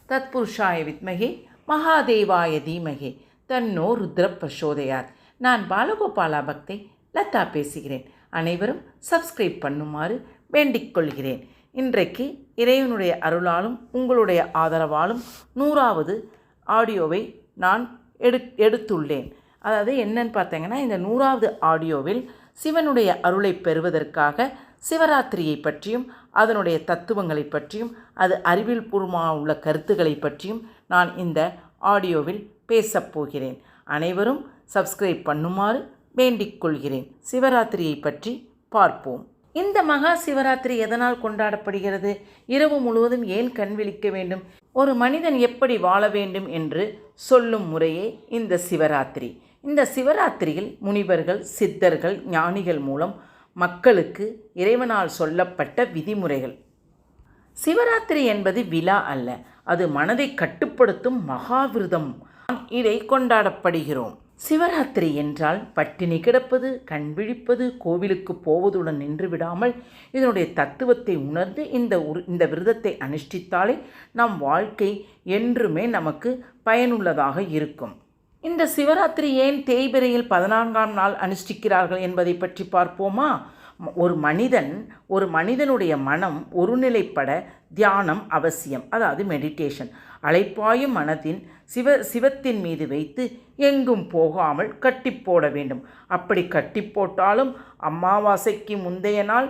தத்புருஷாய வித்மகே மகாதேவாய தீமகே தன்னோ ருத்ர பிரசோதயாத். நான் பாலகோபாலா பக்தை லதா பேசுகிறேன். அனைவரும் சப்ஸ்கிரைப் பண்ணுமாறு வேண்டிக் கொள்கிறேன். இன்றைக்கு இறைவனுடைய அருளாலும் உங்களுடைய ஆதரவாலும் 100வது ஆடியோவை நான் எடுத்துள்ளேன். அதாவது என்னன்னு பார்த்தீங்கன்னா, இந்த 100வது ஆடியோவில் சிவனுடைய அருளை பெறுவதற்காக சிவராத்திரியை பற்றியும் அதனுடைய தத்துவங்களை பற்றியும் அது அறிவியல் பூர்வமாக உள்ள கருத்துக்களை பற்றியும் நான் இந்த ஆடியோவில் பேசப்போகிறேன். அனைவரும் சப்ஸ்கிரைப் பண்ணுமாறு வேண்டிக் கொள்கிறேன். சிவராத்திரியை பற்றி பார்ப்போம். இந்த மகா சிவராத்திரி எதனால் கொண்டாடப்படுகிறது? இரவு முழுவதும் ஏன் கண் விழிக்க வேண்டும்? ஒரு மனிதன் எப்படி வாழ வேண்டும் என்று சொல்லும் முறையே இந்த சிவராத்திரி. இந்த சிவராத்திரியில் முனிவர்கள், சித்தர்கள், ஞானிகள் மூலம் மக்களுக்கு இறைவனால் சொல்லப்பட்ட விதிமுறைகள். சிவராத்திரி என்பது விழா அல்ல, அது மனதை கட்டுப்படுத்தும் மகாவிரதம். இதை கொண்டாடப்படுகிறோம். சிவராத்திரி என்றால் பட்டினி கிடப்பது, கண் விழிப்பது, கோவிலுக்கு போவதுடன் நின்று விடாமல் இதனுடைய தத்துவத்தை உணர்ந்து இந்த விரதத்தை அனுஷ்டித்தாலே நம் வாழ்க்கை என்றுமே நமக்கு பயனுள்ளதாக இருக்கும். இந்த சிவராத்திரி ஏன் தேய்பிறையில் 14ஆம் நாள் அனுஷ்டிக்கிறார்கள் என்பதை பற்றி பார்ப்போமா? ஒரு மனிதனுடைய மனம் ஒருநிலைப்பட தியானம் அவசியம், அதாவது மெடிடேஷன். அலைப்பாயும் மனதின் சிவத்தின் மீது வைத்து எங்கும் போகாமல் கட்டி போட வேண்டும். அப்படி கட்டி போட்டாலும் அமாவாசைக்கு முந்தைய நாள்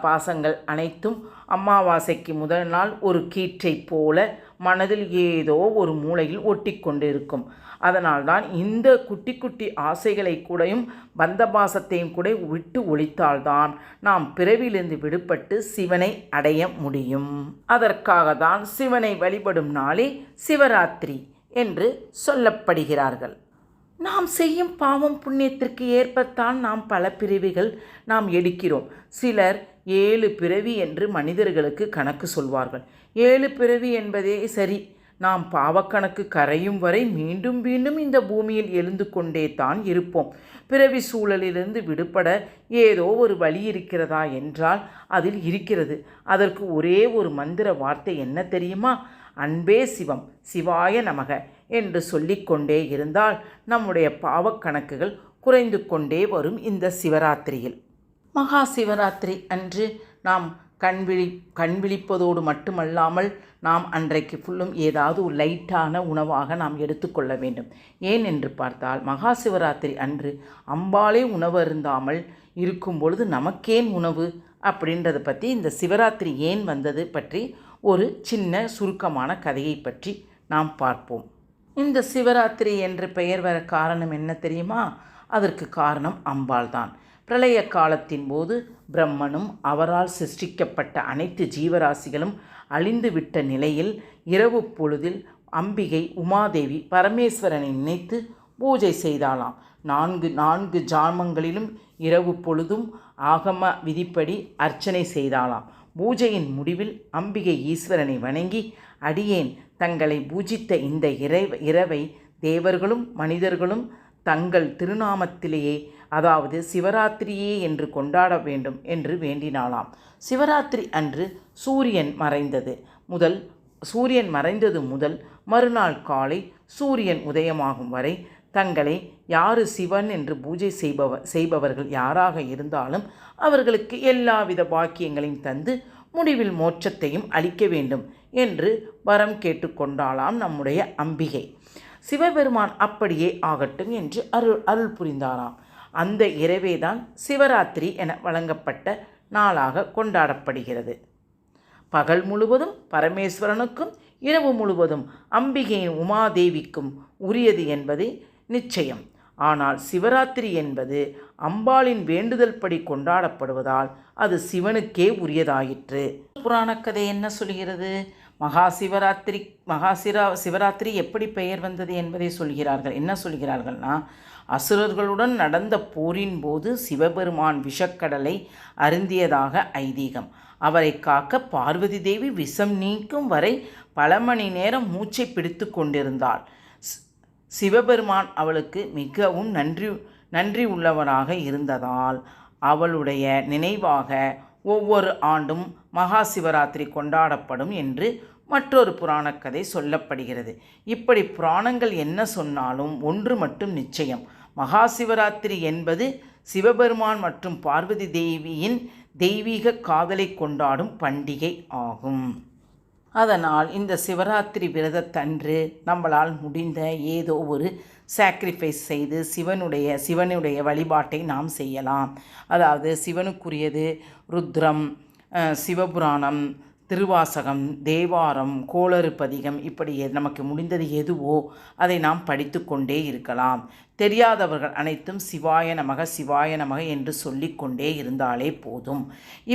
பாசங்கள் அனைத்தும் அமாவாசைக்கு முதல் நாள் ஒரு கீற்றை போல மனதில் ஏதோ ஒரு மூலையில் ஒட்டி கொண்டு இருக்கும். அதனால்தான் இந்த குட்டி குட்டி ஆசைகளை கூடயும் பந்தபாசத்தையும் கூட விட்டு ஒழித்தால்தான் நாம் பிறவிலிருந்து விடுபட்டு சிவனை அடைய முடியும். அதற்காக தான் சிவனை வழிபடும் நாளே சிவராத்திரி என்று சொல்லப்படுகிறார்கள். நாம் செய்யும் பாவம் புண்ணியத்திற்கு ஏற்பத்தான் நாம் பல பிறவிகள் நாம் எடுக்கிறோம். சிலர் 7 பிறவி என்று மனிதர்களுக்கு கணக்கு சொல்வார்கள். 7 பிறவி என்பதே சரி. நாம் பாவக்கணக்கு கரையும் வரை மீண்டும் மீண்டும் இந்த பூமியில் எழுந்து கொண்டே தான் இருப்போம். பிறவி சூழலிலிருந்து விடுபட ஏதோ ஒரு வழி இருக்கிறதா என்றால் அதில் இருக்கிறது. அதற்கு ஒரே ஒரு மந்திர வார்த்தை என்ன தெரியுமா? அன்பே சிவம், சிவாய நமக என்று சொல்லிக்கொண்டே இருந்தால் நம்முடைய பாவக்கணக்குகள் குறைந்து கொண்டே வரும். இந்த சிவராத்திரியில், மகா சிவராத்திரி அன்று நாம் கண் விழிப்பதோடு மட்டுமல்லாமல் நாம் அன்றைக்கு ஃபுல்லும் ஏதாவது ஒரு லைட்டான உணவாக நாம் எடுத்துக்கொள்ள வேண்டும். ஏன் என்று பார்த்தால், மகா சிவராத்திரி அன்று அம்பாலே உணவு அருந்தாமல் இருக்கும் பொழுது நமக்கேன் உணவு அப்படின்றத பற்றி, இந்த சிவராத்திரி ஏன் வந்தது பற்றி ஒரு சின்ன சுருக்கமான கதையை பற்றி நாம் பார்ப்போம். இந்த சிவராத்திரி என்று பெயர் வர காரணம் என்ன தெரியுமா? அதற்கு காரணம் அம்பாள் தான். பிரளய காலத்தின் போது பிரம்மனும் அவரால் சிருஷ்டிக்கப்பட்ட அனைத்து ஜீவராசிகளும் அழிந்துவிட்ட நிலையில் இரவு பொழுதில் அம்பிகை உமாதேவி பரமேஸ்வரனை நினைத்து பூஜை செய்தாளாம். 4 ஜாமங்களிலும் இரவு பொழுதும் ஆகம விதிப்படி அர்ச்சனை செய்தாளாம். பூஜையின் முடிவில் அம்பிகை ஈஸ்வரனை வணங்கி, அடியேன் தங்களை பூஜித்த இந்த இரவை தேவர்களும் மனிதர்களும் தங்கள் திருநாமத்திலேயே, அதாவது சிவராத்திரியே என்று கொண்டாட வேண்டும் என்று வேண்டினாளாம். சிவராத்திரி அன்று சூரியன் மறைந்தது முதல் மறுநாள் காலை சூரியன் உதயமாகும் வரை தங்களை யாரு சிவன் என்று பூஜை செய்பவர்கள் யாராக இருந்தாலும் அவர்களுக்கு எல்லாவித பாக்கியங்களையும் தந்து முடிவில் மோட்சத்தையும் அளிக்க வேண்டும் என்று வரம் கேட்டுக்கொண்டாளாம் நம்முடைய அம்பிகை. சிவபெருமான் அப்படியே ஆகட்டும் என்று அருள் புரிந்தாராம். அந்த இரவேதான் சிவராத்திரி என வழங்கப்பட்ட நாளாக கொண்டாடப்படுகிறது. பகல் முழுவதும் பரமேஸ்வரனுக்கும் இரவு முழுவதும் அம்பிகையின் உமாதேவிக்கும் உரியது என்பது நிச்சயம். ஆனால் சிவராத்திரி என்பது அம்பாளின் வேண்டுதல் படி கொண்டாடப்படுவதால் அது சிவனுக்கே உரியதாயிற்று. புராணக்கதை என்ன சொல்கிறது? சிவராத்திரி எப்படி பெயர் வந்தது என்பதை சொல்கிறார்கள். என்ன சொல்கிறார்கள்னா, அசுரர்களுடன் நடந்த போரின் போது சிவபெருமான் விஷக்கடலை அருந்தியதாக ஐதீகம். அவரை காக்க பார்வதி தேவி விஷம் நீக்கும் வரை பல மணி நேரம் மூச்சை பிடித்து கொண்டிருந்தாள். சிவபெருமான் அவளுக்கு மிகவும் நன்றி உள்ளவனாக இருந்ததால் அவளுடைய நினைவாக ஒவ்வொரு ஆண்டும் மகா சிவராத்திரி கொண்டாடப்படும் என்று மற்றொரு புராணக் கதை சொல்லப்படுகிறது. இப்படி புராணங்கள் என்ன சொன்னாலும் ஒன்று மட்டும் நிச்சயம், மகா சிவராத்திரி என்பது சிவபெருமான் மற்றும் பார்வதி தேவியின் தெய்வீக காதலை கொண்டாடும் பண்டிகை ஆகும். அதனால் இந்த சிவராத்திரி விரதத்தன்று நம்மளால் முடிந்த ஏதோ ஒரு சாக்ரிஃபைஸ் செய்து சிவனுடைய வழிபாட்டை நாம் செய்யலாம். அதாவது சிவனுக்குரியது ருத்ரம், சிவபுராணம், திருவாசகம், தேவாரம், கோளறு பதிகம், இப்படி நமக்கு முடிந்தது எதுவோ அதை நாம் படித்து கொண்டே இருக்கலாம். தெரியாதவர்கள் அனைத்தும் சிவாய நமக சிவாய நமக என்று சொல்லிக்கொண்டே இருந்தாலே போதும்.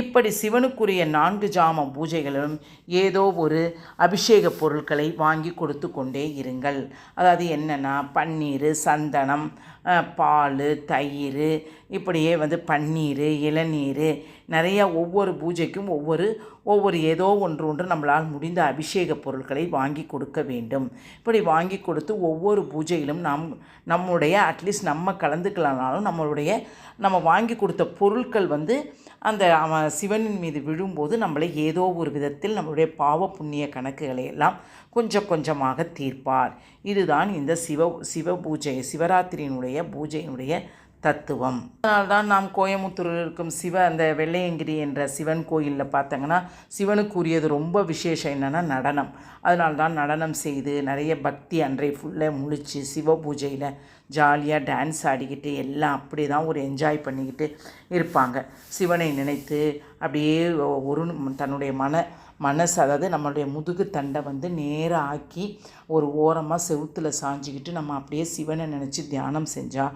இப்படி சிவனுக்குரிய 4 ஜாம பூஜைகளும் ஏதோ ஒரு அபிஷேக பொருட்களை வாங்கி கொடுத்து கொண்டே இருங்கள். அதாவது என்னென்னா பன்னீர், சந்தனம், பால், தயிர், இப்படியே பன்னீர், இளநீர், நிறையா ஒவ்வொரு பூஜைக்கும் ஒவ்வொரு ஏதோ ஒன்று நம்மளால் முடிந்த அபிஷேக பொருட்களை வாங்கி கொடுக்க வேண்டும். இப்படி வாங்கி கொடுத்து ஒவ்வொரு பூஜையிலும் நம்முடைய அட்லீஸ்ட் நம்ம கலந்துக்கலனாலும் நம்ம வாங்கி கொடுத்த பொருட்கள் அந்த சிவனின் மீது விழும்போது நம்மளை ஏதோ ஒரு விதத்தில் நம்மளுடைய பாவ புண்ணிய கணக்குகளை எல்லாம் கொஞ்சம் கொஞ்சமாக தீர்ப்பார். இதுதான் இந்த சிவ பூஜை, சிவராத்திரியினுடைய பூஜையினுடைய தத்துவம். அதனால்தான் நாம் கோயமுத்தூரில் இருக்கும் அந்த வெள்ளையங்கிரி என்ற சிவன் கோயிலில் பார்த்தங்கன்னா சிவனுக்குரியது ரொம்ப விசேஷம் என்னென்னா நடனம். அதனால்தான் நடனம் செய்து நிறைய பக்தி அன்றை ஃபுல்லாக முழித்து சிவ பூஜையில் ஜாலியாக டான்ஸ் ஆடிக்கிட்டு எல்லாம் அப்படி தான் ஒரு என்ஜாய் பண்ணிக்கிட்டு இருப்பாங்க. சிவனை நினைத்து அப்படியே தன்னுடைய மனசு, அதாவது நம்மளுடைய முதுகு தண்டை நேராக ஆக்கி ஒரு ஓரமாக செவுத்தில் சாஞ்சிக்கிட்டு நம்ம அப்படியே சிவனை நினச்சி தியானம் செஞ்சால்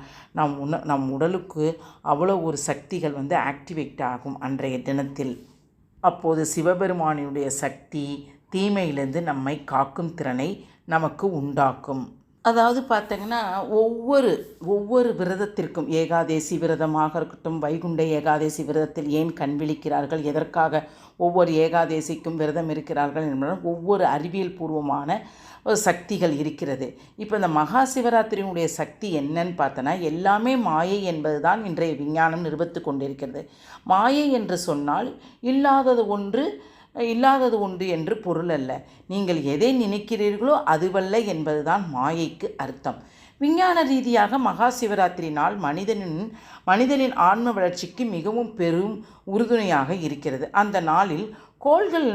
நம் உடலுக்கு அவ்வளோ ஒரு சக்திகள் ஆக்டிவேட் ஆகும் அன்றைய தினத்தில். அப்போது சிவபெருமானினுடைய சக்தி தீமையிலிருந்து நம்மை காக்கும் திறனை நமக்கு உண்டாக்கும். அதாவது பார்த்தீங்கன்னா ஒவ்வொரு விரதத்திற்கும், ஏகாதேசி விரதமாக இருக்கட்டும், வைகுண்ட ஏகாதேசி விரதத்தில் ஏன் கண் விழிக்கிறார்கள், எதற்காக ஒவ்வொரு ஏகாதேசிக்கும் விரதம் இருக்கிறார்கள் என்பது ஒவ்வொரு அறிவியல் பூர்வமான சக்திகள் இருக்கிறது. இப்போ இந்த மகா சிவராத்திரியினுடைய சக்தி என்னன்னு பார்த்தோன்னா எல்லாமே மாயை என்பது தான் இன்றைய விஞ்ஞானம் நிரூபித்து கொண்டிருக்கிறது. மாயை என்று சொன்னால் இல்லாதது ஒன்று என்று பொருள் அல்ல. நீங்கள் எதை நினைக்கிறீர்களோ அதுவல்ல என்பதுதான் மாயைக்கு அர்த்தம். விஞ்ஞான ரீதியாக மகா சிவராத்திரி நாள் மனிதனின் ஆன்ம வளர்ச்சிக்கு மிகவும் பெரும் உறுதுணையாக இருக்கிறது. அந்த நாளில் கோள்கள்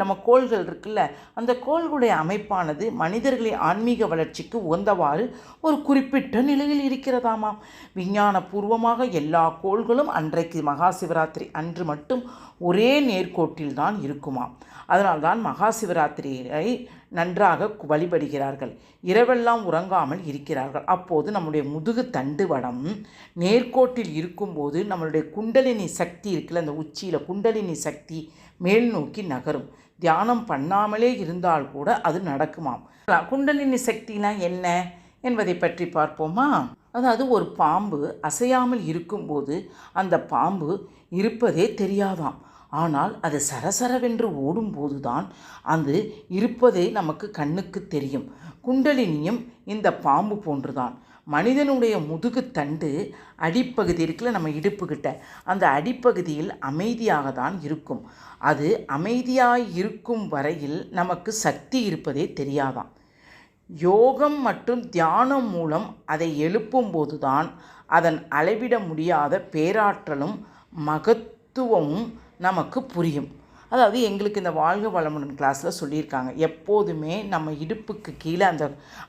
இருக்குல்ல, அந்த கோள்களுடைய அமைப்பானது மனிதர்களின் ஆன்மீக வளர்ச்சிக்கு உகந்தவாறு ஒரு குறிப்பிட்ட நிலையில் இருக்கிறதாமாம். விஞ்ஞான பூர்வமாக எல்லா கோள்களும் அன்றைக்கு மகா சிவராத்திரி அன்று மட்டும் ஒரே நேர்கோட்டில் தான் இருக்குமாம். அதனால்தான் மகா சிவராத்திரியை நன்றாக வழிபடுகிறார்கள். இரவெல்லாம் உறங்காமல் இருக்கிறார்கள். அப்போது நம்முடைய முதுகு தண்டுவடம் நேர்கோட்டில் இருக்கும்போது நம்மளுடைய குண்டலினி சக்தி இருக்குல்ல, அந்த உச்சியில் குண்டலினி சக்தி மேல் நோக்கி நகரும். தியானம் பண்ணாமலே இருந்தால் கூட அது நடக்குமாம். குண்டலினி சக்தினா என்ன என்பதை பற்றி பார்ப்போமா? அதாவது ஒரு பாம்பு அசையாமல் இருக்கும்போது அந்த பாம்பு இருப்பதே தெரியாதாம். ஆனால் அது சரசரவென்று ஓடும்போது தான் அது இருப்பதே நமக்கு கண்ணுக்கு தெரியும். குண்டலினியும் இந்த பாம்பு போன்றுதான். மனிதனுடைய முதுகு தண்டு அடிப்பகுதி இருக்குல்ல, நம்ம இடுப்புக்கிட்ட, அந்த அடிப்பகுதியில் அமைதியாக தான் இருக்கும். அது அமைதியாக இருக்கும் வரையில் நமக்கு சக்தி இருப்பதே தெரியாதாம். யோகம் மற்றும் தியானம் மூலம் அதை எழுப்பும்போது தான் அதன் அளவிட முடியாத பேராற்றலும் மகத்துவமும் நமக்கு புரியும். அதாவது எங்களுக்கு இந்த வாழ்க வளமுடன் கிளாஸில் சொல்லியிருக்காங்க, எப்போதுமே நம்ம இடுப்புக்கு கீழே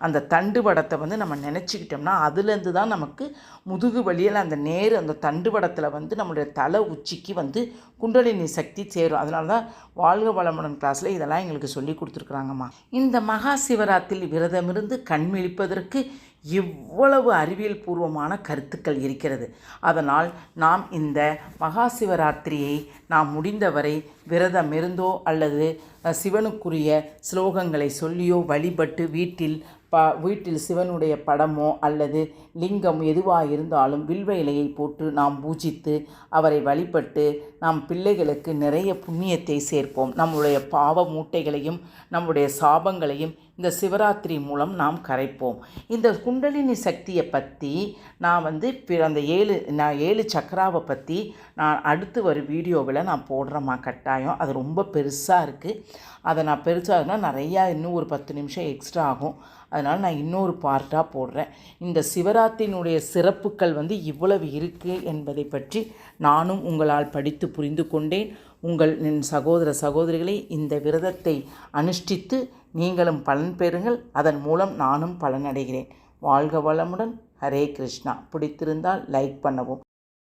அந்த தண்டுவடத்தை நம்ம நினச்சிக்கிட்டோம்னா அதுலேருந்து தான் நமக்கு முதுகு வலியில் அந்த தண்டுவடத்தில் நம்மளுடைய தலை உச்சிக்கு குண்டலினி சக்தி சேரும். அதனால தான் வாழ்க வளமுடன் கிளாஸில் இதெல்லாம் எங்களுக்கு சொல்லி கொடுத்துருக்குறாங்கம்மா. இந்த மகா சிவராத்திரி விரதமிருந்து கண் விழிப்பதற்கு இவ்வளவு அறிவியல் பூர்வமான கருத்துக்கள் இருக்கிறது. அதனால் நாம் இந்த மகா சிவராத்திரியை நாம் முடிந்தவரை விரதம் இருந்தோ அல்லது சிவனுக்குரிய ஸ்லோகங்களை சொல்லியோ வழிபட்டு வீட்டில் சிவனுடைய படமோ அல்லது லிங்கம் எதுவாக இருந்தாலும் வில்வ இலையை போட்டு நாம் பூஜித்து அவரை வழிபட்டு நாம் பிள்ளைகளுக்கு நிறைய புண்ணியத்தை சேர்ப்போம். நம்முடைய பாவ மூட்டைகளையும் நம்முடைய சாபங்களையும் இந்த சிவராத்திரி மூலம் நாம் கரைப்போம். இந்த குண்டலினி சக்தியை பற்றி நான் அந்த 7 சக்கராவை பற்றி நான் அடுத்து வரும் வீடியோவில் நான் போடுறேம்மா கட்டாயம். வெங்காயம், அது ரொம்ப பெருசாக இருக்குது. அதை நான் பெருசாகனா நிறையா இன்னும் ஒரு 10 நிமிஷம் எக்ஸ்ட்ரா ஆகும். அதனால் நான் இன்னொரு பார்ட்டாக போடுறேன். இந்த சிவராத்திரியினுடைய சிறப்புகள் இவ்வளவு இருக்குது என்பதை பற்றி நானும் உங்களால் படித்து புரிந்து கொண்டேன். என் சகோதர சகோதரிகளை இந்த விரதத்தை அனுஷ்டித்து நீங்களும் பலன் பெறுங்கள். அதன் மூலம் நானும் பலனடைகிறேன். வாழ்க வளமுடன். ஹரே கிருஷ்ணா. பிடித்திருந்தால் லைக் பண்ணவும்.